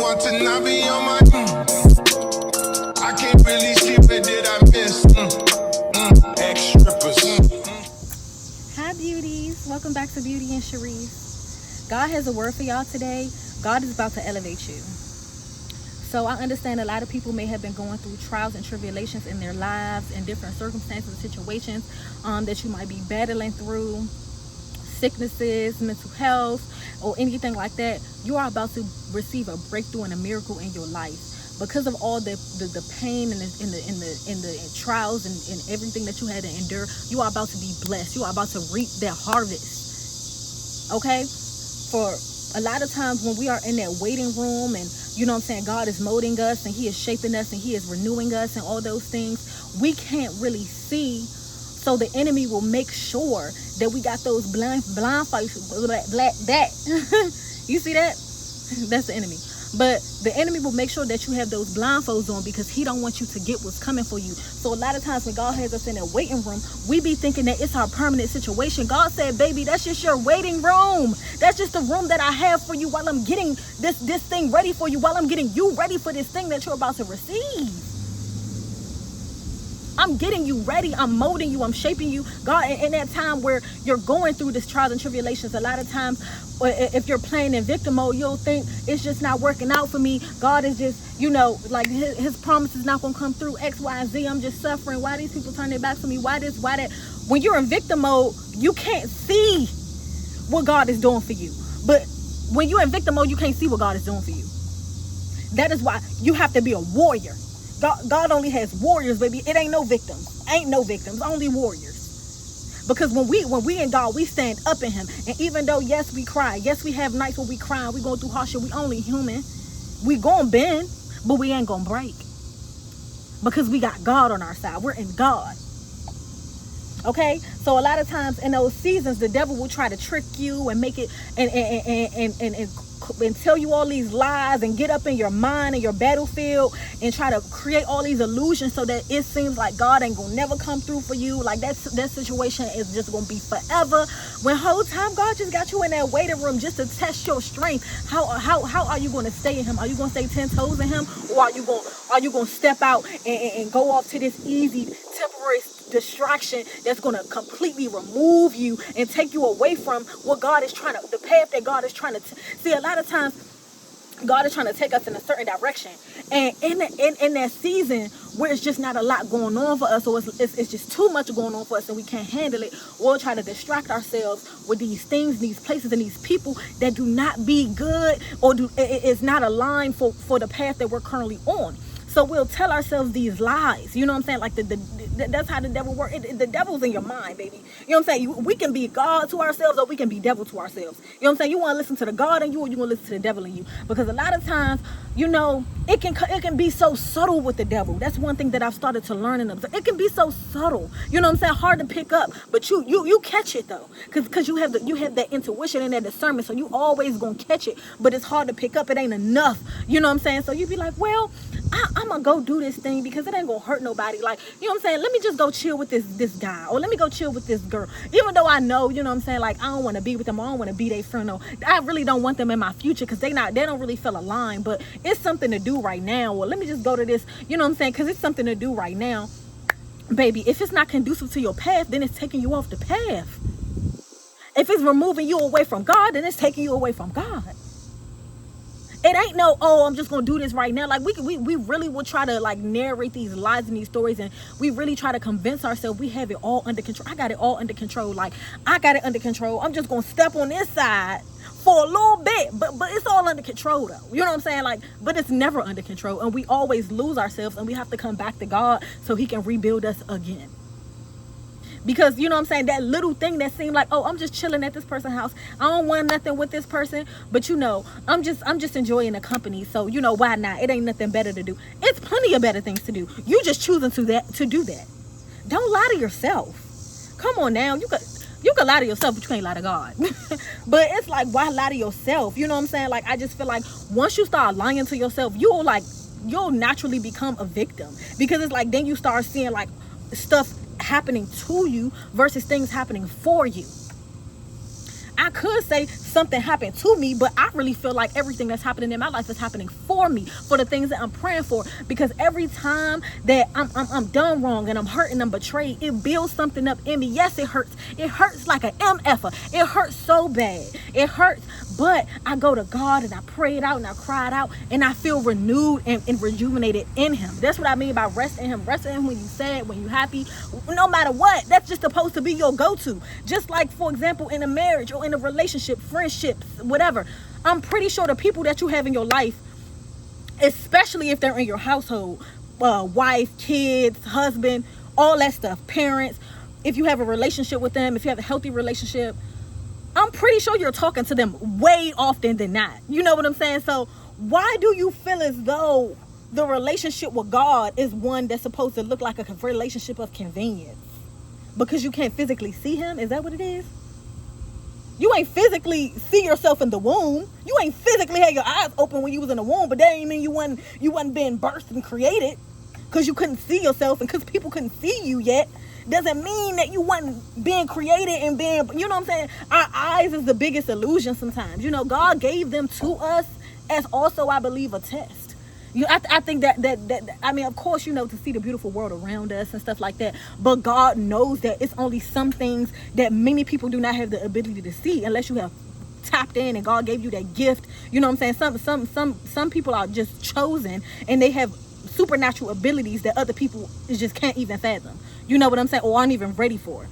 want to not be on my I can't really see what did I miss. Ex-strippers. Hi beauties, welcome back to Beauty and Sharice. God has a word for y'all today. God is about to elevate you. So I understand a lot of people may have been going through trials and tribulations in their lives and different circumstances and situations that you might be battling through, sicknesses, mental health, or anything like that. You are about to receive a breakthrough and a miracle in your life because of all the pain and the trials and everything that you had to endure. You are about to be blessed. You are about to reap that harvest. Okay? For a lot of times when we are in that waiting room and you know what I'm saying, God is molding us and he is shaping us and he is renewing us and all those things, we can't really see. So the enemy will make sure that we got those blind fights, that you see that? That's the enemy. But the enemy will make sure that you have those blindfolds on because he don't want you to get what's coming for you. So a lot of times when God has us in that waiting room, we be thinking that it's our permanent situation. God said, baby, that's just your waiting room. That's just the room that I have for you while I'm getting this thing ready for you, while I'm getting you ready for this thing that you're about to receive. I'm getting you ready. I'm molding you. I'm shaping you. God, in that time where you're going through this trials and tribulations, a lot of times, if you're playing in victim mode, you'll think it's just not working out for me. God is just, like his promise is not going to come through X, Y, and Z. I'm just suffering. Why these people turn their backs on me? Why this, why that? When you're in victim mode, you can't see what God is doing for you. But when you're in victim mode, you can't see what God is doing for you. That is why you have to be a warrior. God only has warriors, baby. It ain't no victims. Ain't no victims. Only warriors. Because when we in God, we stand up in him. And even though, yes, we cry. Yes, we have nights where we cry. We going through hardship. We only human. We gonna bend, but we ain't gonna break. Because we got God on our side. We're in God. Okay? So a lot of times in those seasons, the devil will try to trick you and make it and tell you all these lies and get up in your mind and your battlefield and try to create all these illusions so that it seems like God ain't gonna never come through for you. Like that situation is just gonna be forever. When whole time God just got you in that waiting room just to test your strength. How are you gonna stay in him? Are you gonna stay 10 toes in him, or are you gonna step out and go off to this easy temporary distraction that's going to completely remove you and take you away from what God is trying to, the path that God is trying to see? A lot of times God is trying to take us in a certain direction, and in that season where it's just not a lot going on for us, or it's just too much going on for us and we can't handle it, we'll try to distract ourselves with these things, these places, and these people that do not be good or is not aligned for the path that we're currently on. So we'll tell ourselves these lies. You know what I'm saying? Like that's how the devil works. The devil's in your mind, baby. You know what I'm saying? We can be God to ourselves, or we can be devil to ourselves. You know what I'm saying? You want to listen to the God in you, or you want to listen to the devil in you? Because a lot of times, it can be so subtle with the devil. That's one thing that I've started to learn and observe. It can be so subtle. You know what I'm saying? Hard to pick up, but you catch it though, because you have that intuition and that discernment. So you always gonna catch it, but it's hard to pick up. It ain't enough. You know what I'm saying? So you be like, well, I'm gonna go do this thing because it ain't gonna hurt nobody. Like, you know what I'm saying? Let me just go chill with this guy, or let me go chill with this girl. Even though I know, you know what I'm saying, like I don't want to be with them, I don't want to be their friend. No, I really don't want them in my future because they don't really feel aligned. But it's something to do right now. Well, let me just go to this, you know what I'm saying? Because it's something to do right now, baby. If it's not conducive to your path, then it's taking you off the path. If it's removing you away from God, then it's taking you away from God. It ain't no, oh, I'm just gonna do this right now. Like we really will try to like narrate these lies and these stories, and we really try to convince ourselves we have it all under control. I got it all under control. Like I got it under control. I'm just gonna step on this side for a little bit, but it's all under control though. You know what I'm saying? Like, but it's never under control, and we always lose ourselves, and we have to come back to God so he can rebuild us again. Because, you know what I'm saying, that little thing that seemed like, oh, I'm just chilling at this person's house, I don't want nothing with this person, but I'm just enjoying the company, so why not? It ain't nothing better to do. It's plenty of better things to do. You just choosing to do that. Don't lie to yourself. Come on now. You can lie to yourself, but you can't lie to God. But it's like, why lie to yourself? You know what I'm saying? Like, I just feel like once you start lying to yourself, you'll naturally become a victim, because it's like then you start seeing like stuff happening to you versus things happening for you. I could say something happened to me, but I really feel like everything that's happening in my life is happening for me, for the things that I'm praying for. Because every time that I'm done wrong and I'm hurt and I'm betrayed, it builds something up in me. Yes, it hurts. It hurts like an MFer. It hurts so bad. It hurts. But I go to God and I pray it out and I cry it out and I feel renewed and rejuvenated in him. That's what I mean by rest in him. Rest in him when you sad, when you happy, no matter what. That's just supposed to be your go-to. Just like, for example, in a marriage or in a relationship, friendships, whatever. I'm pretty sure the people that you have in your life, especially if they're in your household, wife, kids, husband, all that stuff, parents, if you have a relationship with them, if you have a healthy relationship, I'm pretty sure you're talking to them way often than not. You know what I'm saying? So why do you feel as though the relationship with God is one that's supposed to look like a relationship of convenience? Because you can't physically see him? Is that what it is? You ain't physically see yourself in the womb. You ain't physically had your eyes open when you was in the womb, but that ain't mean you wasn't being birthed and created because you couldn't see yourself and because people couldn't see you yet. Doesn't mean that you wasn't being created and being, you know what I'm saying? Our eyes is the biggest illusion sometimes. You know, God gave them to us as also, I believe, a test. I think that I mean, of course, you know, to see the beautiful world around us and stuff like that. But God knows that it's only some things that many people do not have the ability to see unless you have tapped in and God gave you that gift. You know what I'm saying? Some people are just chosen and they have supernatural abilities that other people just can't even fathom. You know what I'm saying? Or aren't even ready for.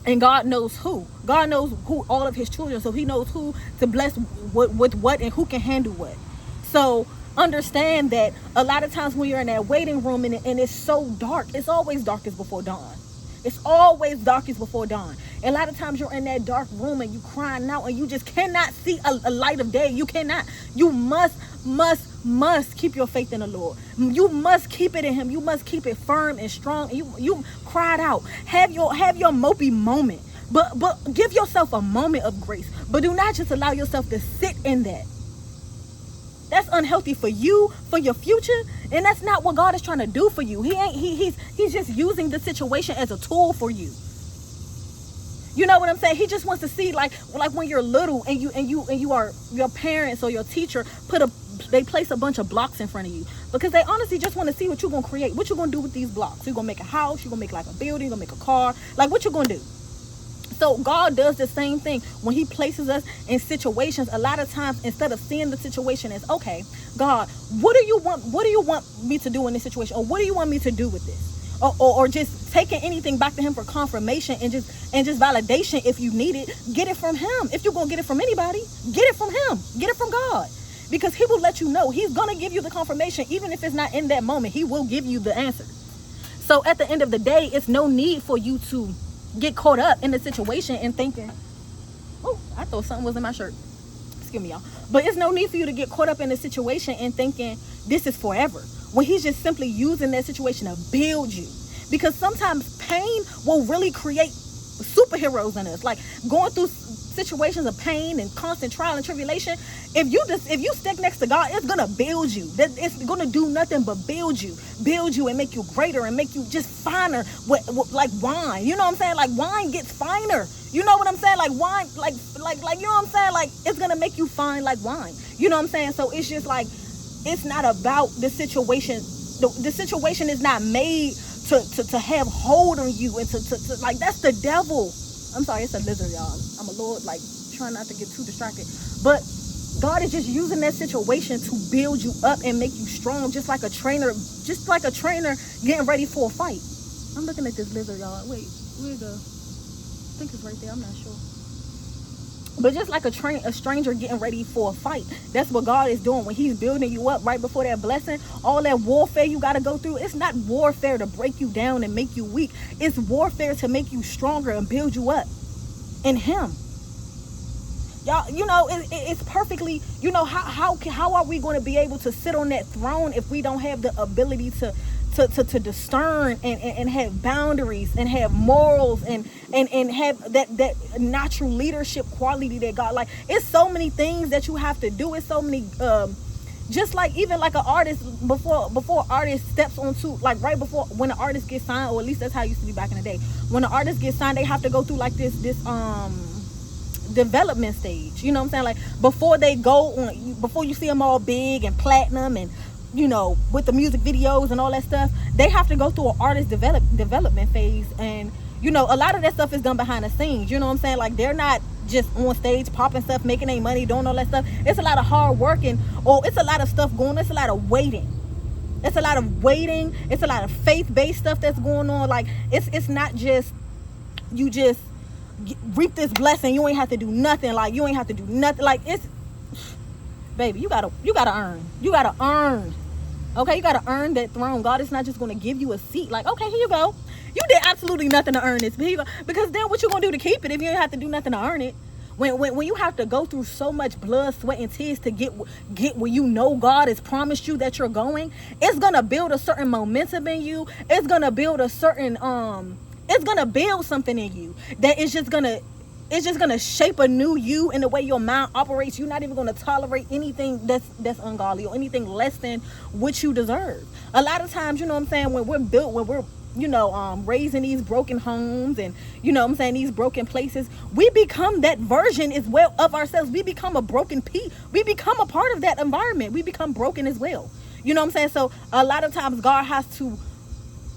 And God knows who. God knows who, all of his children. So he knows who to bless with what and who can handle what. So understand that a lot of times when you're in that waiting room and it's so dark, it's always darkest before dawn. It's always darkest before dawn. And a lot of times you're in that dark room and you crying out and you just cannot see a light of day. You cannot. You must keep your faith in the Lord. You must keep it in him. You must keep it firm and strong. You cried out. Have your mopey moment. But give yourself a moment of grace. But do not just allow yourself to sit in that. That's unhealthy for you, for your future, and that's not what God is trying to do for you. He's just using the situation as a tool for you. You know what I'm saying? He just wants to see like when you're little and you are, your parents or your teacher they place a bunch of blocks in front of you because they honestly just want to see what you're going to create. What you're going to do with these blocks? You're going to make a house, you're going to make like a building, you're going to make a car. Like what you're going to do? So God does the same thing when he places us in situations. A lot of times, instead of seeing the situation as, okay, God, what do you want me to do in this situation? Or what do you want me to do with this? Or just taking anything back to him for confirmation and just validation if you need it. Get it from him. If you're going to get it from anybody, get it from him. Get it from God. Because he will let you know. He's going to give you the confirmation. Even if it's not in that moment, he will give you the answer. So at the end of the day, it's no need for you to get caught up in the situation and thinking, oh, I thought something was in my shirt. Excuse me, y'all. But it's no need for you to get caught up in the situation and thinking this is forever. When he's just simply using that situation to build you. Because sometimes pain will really create superheroes in us. Like going through situations of pain and constant trial and tribulation. If you stick next to God, it's gonna build you. It's gonna do nothing but build you and make you greater and make you just finer. Like wine, you know what I'm saying? Like wine gets finer. You know what I'm saying? Like wine, like you know what I'm saying? Like it's gonna make you fine like wine. You know what I'm saying? So it's just like it's not about the situation. The situation is not made to have hold on you and to like that's the devil. I'm sorry, it's a lizard, y'all. I'm a little like trying not to get too distracted. But God is just using that situation to build you up and make you strong, just like a trainer getting ready for a fight. I'm looking at this lizard, y'all. Wait, where'd it go? I think it's right there. I'm not sure. But just like a stranger getting ready for a fight, that's what God is doing when he's building you up right before that blessing. All that warfare you got to go through, it's not warfare to break you down and make you weak. It's warfare to make you stronger and build you up in him. Y'all, you know, it's perfectly, you know, how are we going to be able to sit on that throne if we don't have the ability to discern and have boundaries and have morals and have that natural leadership quality that God, like, it's so many things that you have to do. It's so many, just like even like an artist before artist steps onto, like right before when an artist gets signed, or at least that's how it used to be back in the day. When an artist gets signed, they have to go through like this development stage. You know what I'm saying? Like before they go on, before you see them all big and platinum and with the music videos and all that stuff, they have to go through an artist development phase. And a lot of that stuff is done behind the scenes. You know what I'm saying? Like they're not just on stage popping stuff, making their money, doing all that stuff. It's a lot of hard work it's a lot of stuff going on. It's a lot of waiting. It's a lot of waiting. It's a lot of faith-based stuff that's going on. Like it's not just you just reap this blessing. You ain't have to do nothing. Like you ain't have to do nothing. Like it's, baby, you gotta earn. You gotta earn. Okay, you gotta earn that throne. God is not just gonna give you a seat. Like, okay, here you go. You did absolutely nothing to earn this, because then what you gonna do to keep it if you ain't have to do nothing to earn it? When you have to go through so much blood, sweat, and tears to get where God has promised you that you're going, it's gonna build a certain momentum in you. It's gonna build a certain it's gonna build something in you that is just gonna shape a new you in the way your mind operates. You're not even gonna tolerate anything that's ungodly or anything less than what you deserve. A lot of times, when we're raised in these broken homes and these broken places, we become that version as well of ourselves. We become a broken piece. We become a part of that environment. We become broken as well. You know what I'm saying? So a lot of times God has to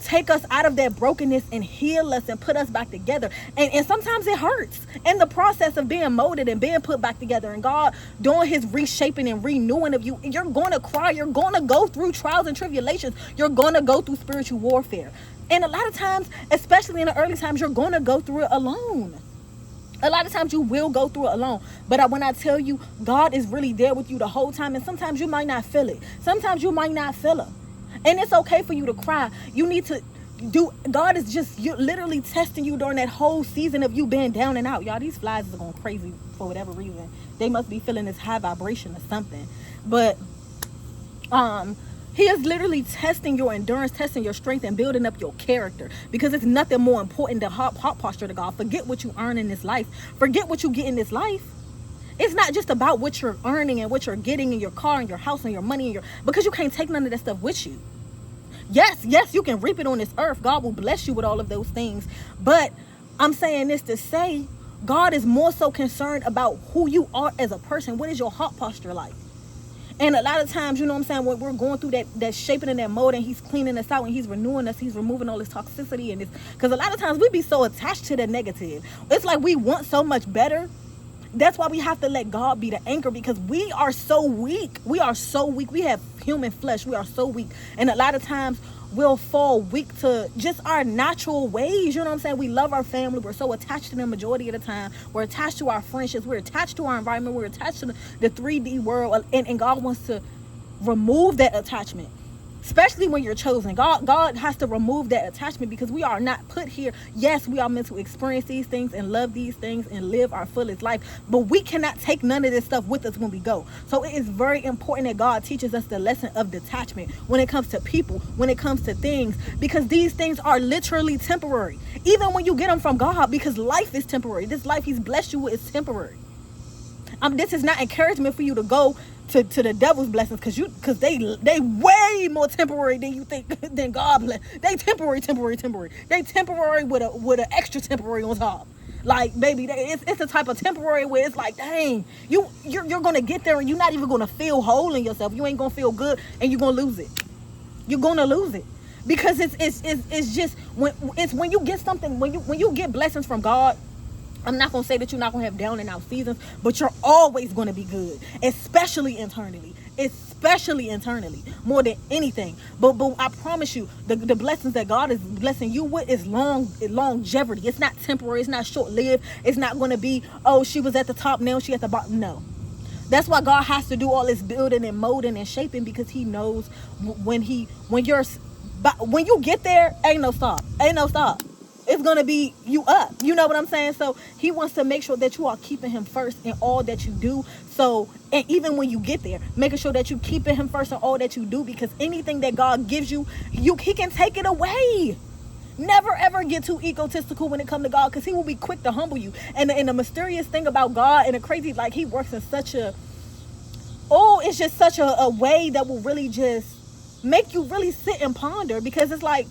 take us out of that brokenness and heal us and put us back together. And sometimes it hurts in the process of being molded and being put back together, and God doing his reshaping and renewing of you. You're going to cry. You're going to go through trials and tribulations. You're going to go through spiritual warfare. And a lot of times, especially in the early times, you're going to go through it alone. A lot of times you will go through it alone. But when I tell you, God is really there with you the whole time. And sometimes you might not feel it. Sometimes you might not feel it. And it's okay for you to cry. You need to God is just literally testing you during that whole season of you being down and out. Y'all, these flies are going crazy for whatever reason. They must be feeling this high vibration or something. But he is literally testing your endurance, testing your strength, and building up your character. Because it's nothing more important than heart posture to God. Forget what you earn in this life. Forget what you get in this life. It's not just about what you're earning and what you're getting in your car and your house and your money because you can't take none of that stuff with you. Yes, you can reap it on this earth. God will bless you with all of those things. But I'm saying this to say, God is more so concerned about who you are as a person. What is your heart posture like? And a lot of times, when we're going through that shaping and that mold, and he's cleaning us out and he's renewing us, he's removing all this toxicity and this, because a lot of times we be so attached to the negative. It's like we want so much better. That's why we have to let God be the anchor, because we are so weak. We are so weak. We have human flesh. We are so weak. And a lot of times we'll fall weak to just our natural ways. You know what I'm saying? We love our family. We're so attached to them majority of the time. We're attached to our friendships. We're attached to our environment. We're attached to the 3D world. And God wants to remove that attachment. Especially when you're chosen. God has to remove that attachment, because we are not put here. Yes, we are meant to experience these things and love these things and live our fullest life. But we cannot take none of this stuff with us when we go. So it is very important that God teaches us the lesson of detachment when it comes to people, when it comes to things, because these things are literally temporary. Even when you get them from God, because life is temporary. This life he's blessed you with is temporary. This is not encouragement for you to go to the devil's blessings, because they way more temporary than you think than God bless. They temporary. They temporary with an extra temporary on top. Like, baby, it's a type of temporary where it's like, dang, you're gonna get there and you're not even gonna feel whole in yourself. You ain't gonna feel good, and you're gonna lose it. You're gonna lose it, because it's just when you get something, when you get blessings from God. I'm not going to say that you're not going to have down and out seasons, but you're always going to be good, especially internally, more than anything. But I promise you, the blessings that God is blessing you with is longevity. It's not temporary. It's not short-lived. It's not going to be, oh, she was at the top, now she at the bottom. No. That's why God has to do all this building and molding and shaping, because he knows when you get there, ain't no stop. It's going to be you up. You know what I'm saying? So he wants to make sure that you are keeping him first in all that you do. So, and even when you get there, making sure that you keeping him first in all that you do, because anything that God gives you, he can take it away. Never ever get too egotistical when it comes to God, because he will be quick to humble you. And the mysterious thing about God, and the crazy, like, he works in such it's just such a way that will really just make you really sit and ponder, because it's like,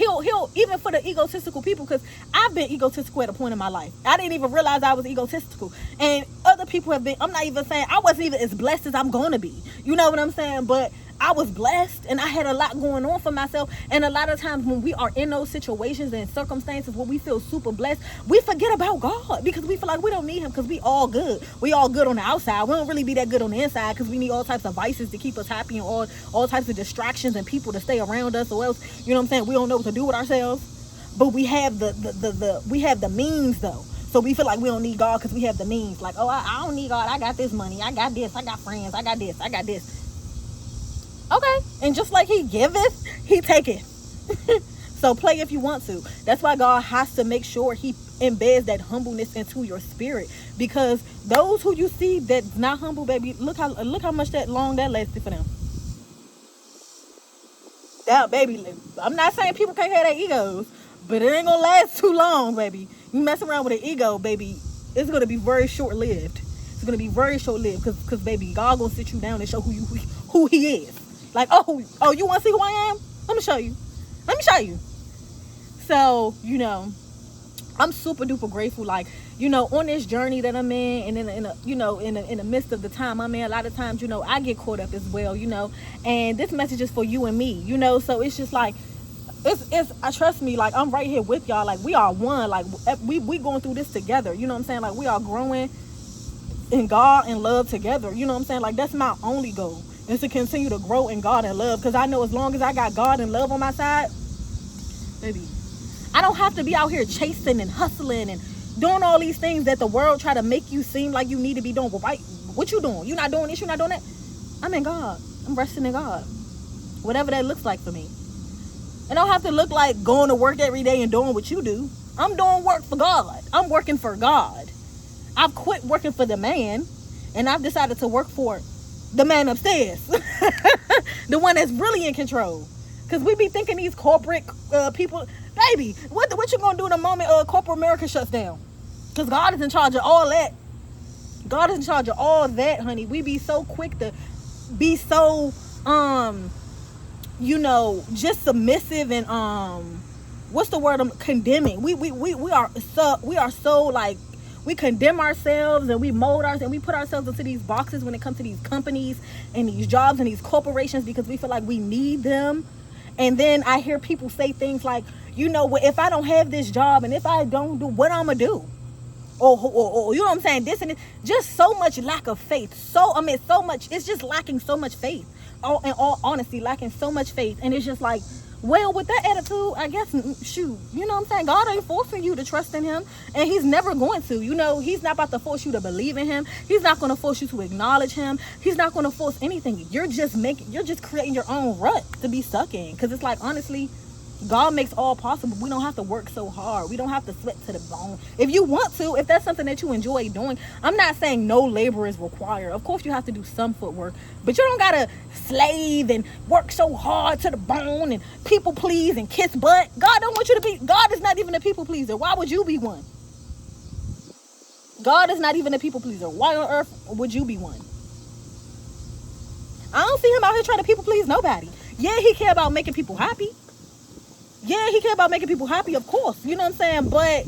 he'll even for the egotistical people, because I've been egotistical at a point in my life. I didn't even realize I was egotistical, and other people have been. I'm not even saying I wasn't even as blessed as I'm gonna be. You know what I'm saying? But I was blessed, and I had a lot going on for myself. And a lot of times when we are in those situations and circumstances where we feel super blessed, we forget about God, because we feel like we don't need him, because we all good. We all good on the outside. We don't really be that good on the inside, because we need all types of vices to keep us happy, and all types of distractions and people to stay around us, or else, you know what I'm saying, we don't know what to do with ourselves. But we have the means though. So we feel like we don't need God because we have the means. Like, oh, I don't need God. I got this money. I got this. I got friends. I got this. I got this. Okay, and just like he giveth, he taketh. So play if you want to. That's why God has to make sure he embeds that humbleness into your spirit, because those who you see that's not humble, baby, look how much that long that lasted for them. That baby, I'm not saying people can't have their egos, but it ain't gonna last too long, baby. You mess around with an ego, baby, it's gonna be very short-lived. It's gonna be very short-lived, because baby, God gonna sit you down and show who he is. Like, oh, you want to see who I am? Let me show you. So, you know, I'm super duper grateful. Like, you know, on this journey that I'm in, and in the midst of the time I'm in, a lot of times, you know, I get caught up as well, you know. And this message is for you and me, you know. So it's just like, I trust me, like, I'm right here with y'all. Like, we are one. Like, we going through this together. You know what I'm saying? Like, we are growing in God and love together. You know what I'm saying? Like, that's my only goal, is to continue to grow in God and love. Because I know as long as I got God and love on my side, baby, I don't have to be out here chasing and hustling and doing all these things that the world try to make you seem like you need to be doing. Well, what you doing? You not doing this, you not doing that. I'm in God. I'm resting in God. Whatever that looks like for me. It don't have to look like going to work every day and doing what you do. I'm doing work for God. I'm working for God. I've quit working for the man, and I've decided to work for the man upstairs. The one that's really in control. Because we be thinking these corporate people, baby, what you gonna do the moment corporate America shuts down? Because God is in charge of all that. God is in charge of all that, honey. We be so quick to be so you know, just submissive and what's the word? Condemning. We are so like, we condemn ourselves and we mold ourselves and we put ourselves into these boxes when it comes to these companies and these jobs and these corporations, because we feel like we need them. And then I hear people say things like, you know, well, if I don't have this job and if I don't do, what I'm gonna do? Or you know what I'm saying? This and this. Just so much lack of faith. It's just lacking so much faith. In all honesty, lacking so much faith. And it's just like, well, with that attitude, I guess, shoot, you know what I'm saying? God ain't forcing you to trust in him, and he's never going to. You know, he's not about to force you to believe in him. He's not going to force you to acknowledge him. He's not going to force anything. You're just creating your own rut to be stuck in. Because it's like, honestly, God makes all possible. We don't have to work so hard. We don't have to sweat to the bone. If you want to, if that's something that you enjoy doing, I'm not saying no labor is required. Of course, you have to do some footwork, but you don't gotta slave and work so hard to the bone and people please and kiss butt. God don't want you to be. God is not even a people pleaser. Why would you be one? God is not even a people pleaser. Why on earth would you be one? I don't see him out here trying to people please nobody. Yeah, he care about making people happy. Yeah, he care about making people happy, of course. You know what I'm saying? But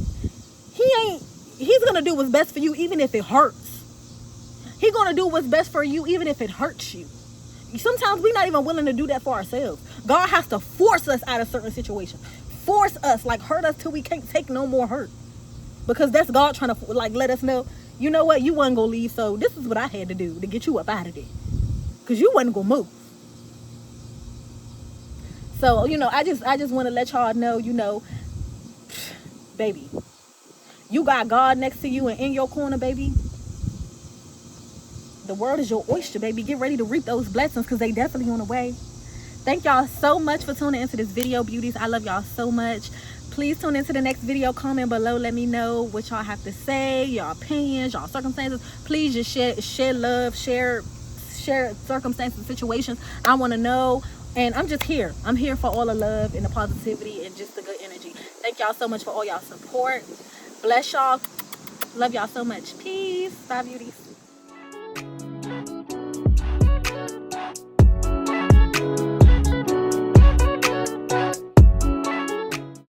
he's going to do what's best for you even if it hurts. He's going to do what's best for you even if it hurts you. Sometimes we're not even willing to do that for ourselves. God has to force us out of certain situations. Force us, like hurt us till we can't take no more hurt. Because that's God trying to like let us know, you know what, you wasn't going to leave, so this is what I had to do to get you up out of there. Because you wasn't going to move. So, you know, I just want to let y'all know, you know, baby, you got God next to you and in your corner, baby. The world is your oyster, baby. Get ready to reap those blessings because they definitely on the way. Thank y'all so much for tuning into this video, beauties. I love y'all so much. Please tune into the next video. Comment below. Let me know what y'all have to say, your opinions, y'all circumstances. Please just share love, share circumstances, situations. I want to know. And I'm just here. I'm here for all the love and the positivity and just the good energy. Thank y'all so much for all y'all support. Bless y'all. Love y'all so much. Peace. Bye, beauties.